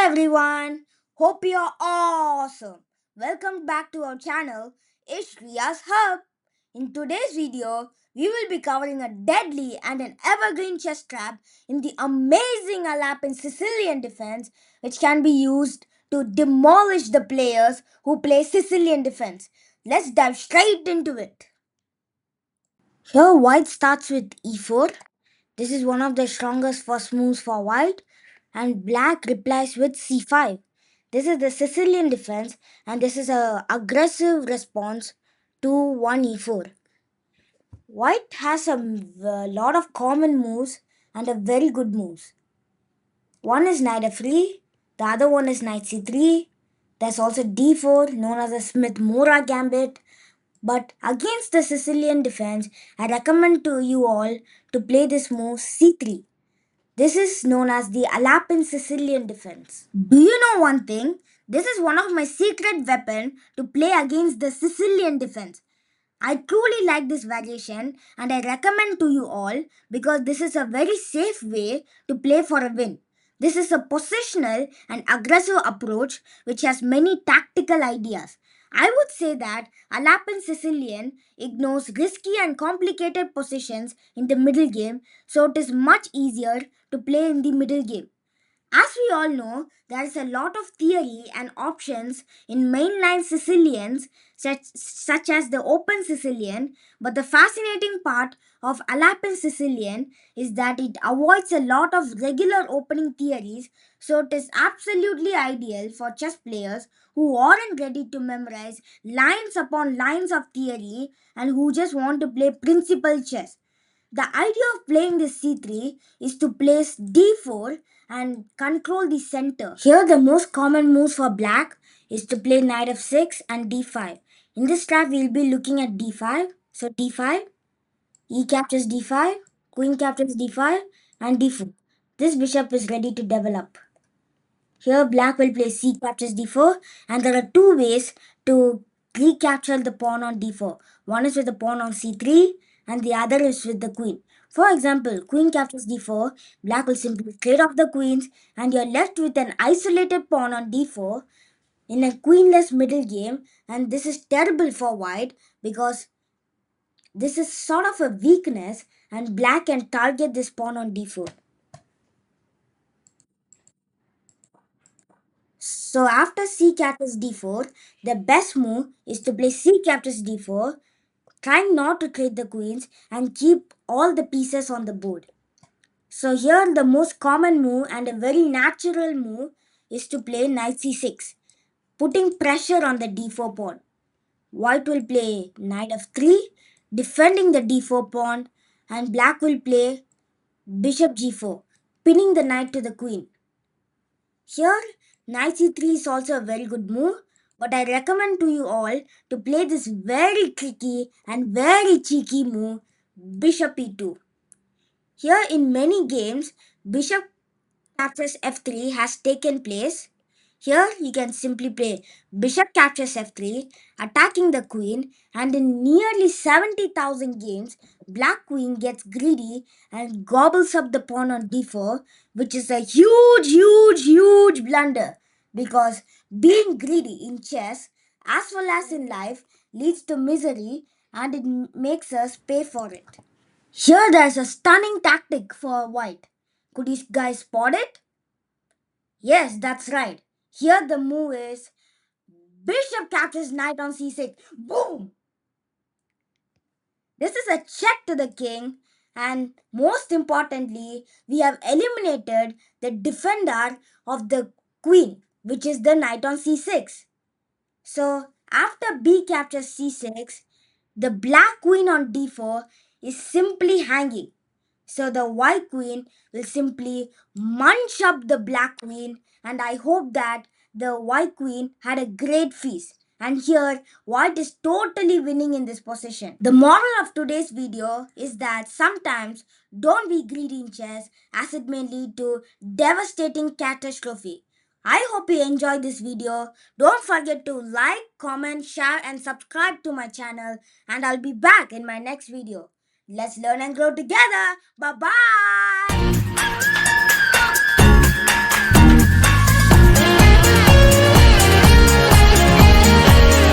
everyone, hope you're awesome. Welcome back to our channel, Ishriya's Hub. In today's video, we will be covering a deadly and an evergreen chess trap in the amazing Alapin Sicilian Defense, which can be used to demolish the players who play Sicilian Defense. Let's dive straight into it. Here, white starts with e4. This is one of the strongest first moves for white, and black replies with c5. This is the Sicilian defense, and this is a aggressive response to 1 e4. White has a lot of common moves and a very good moves. One is knight f3, the other one is knight c3. There's also d4, known as the Smith-Morra gambit. But against the Sicilian defense, I recommend to you all to play this move c3. This is known as the Alapin Sicilian Defense. Do you know one thing? This is one of my secret weapon to play against the Sicilian defense. I truly like this variation and I recommend to you all because this is a very safe way to play for a win. This is a positional and aggressive approach which has many tactical ideas. I would say that Alapin Sicilian ignores risky and complicated positions in the middle game, so it is much easier to play in the middle game. As we all know, there is a lot of theory and options in mainline Sicilians, such as the open Sicilian, but the fascinating part of Alapin Sicilian is that it avoids a lot of regular opening theories, so it is absolutely ideal for chess players who aren't ready to memorize lines upon lines of theory and who just want to play principal chess. The idea of playing this c3 is to place d4 and control the center. Here the most common moves for black is to play knight f6 and d5. In this trap we will be looking at d5. So d5, e captures d5, queen captures d5 and d4. This bishop is ready to develop. Here black will play c captures d4 and there are two ways to recapture the pawn on d4. One is with the pawn on c3 and the other is with the queen. For example, queen captures d4, black will simply trade off the queens and you're left with an isolated pawn on d4 in a queenless middle game, and this is terrible for white because this is sort of a weakness and black can target this pawn on d4. So after c captures d4, the best move is to play c captures d4, trying not to trade the queens and keep all the pieces on the board. So here the most common move and a very natural move is to play knight c6, putting pressure on the d4 pawn. White will play knight f3, defending the d4 pawn, and black will play bishop g4, pinning the knight to the queen. Here, knight c3 is also a very good move, but I recommend to you all to play this very tricky and very cheeky move, bishop e2. Here in many games, bishop captures f3 has taken place. Here you can simply play bishop captures f3, attacking the queen, and in nearly 70,000 games, black queen gets greedy and gobbles up the pawn on d4, which is a huge blunder because being greedy in chess as well as in life leads to misery and it makes us pay for it. Here there's a stunning tactic for white. Could you guys spot it? Yes, that's right. Here the move is bishop captures knight on c6. Boom! This is a check to the king, and most importantly, we have eliminated the defender of the queen, which is the knight on c6. So after b captures c6, the black queen on d4 is simply hanging. So the white queen will simply munch up the black queen, and I hope that the white queen had a great feast. And here, white is totally winning in this position. The moral of today's video is that sometimes don't be greedy in chess as it may lead to devastating catastrophe. I hope you enjoyed this video. Don't forget to like, comment, share and subscribe to my channel, and I'll be back in my next video. Let's learn and grow together. Bye bye.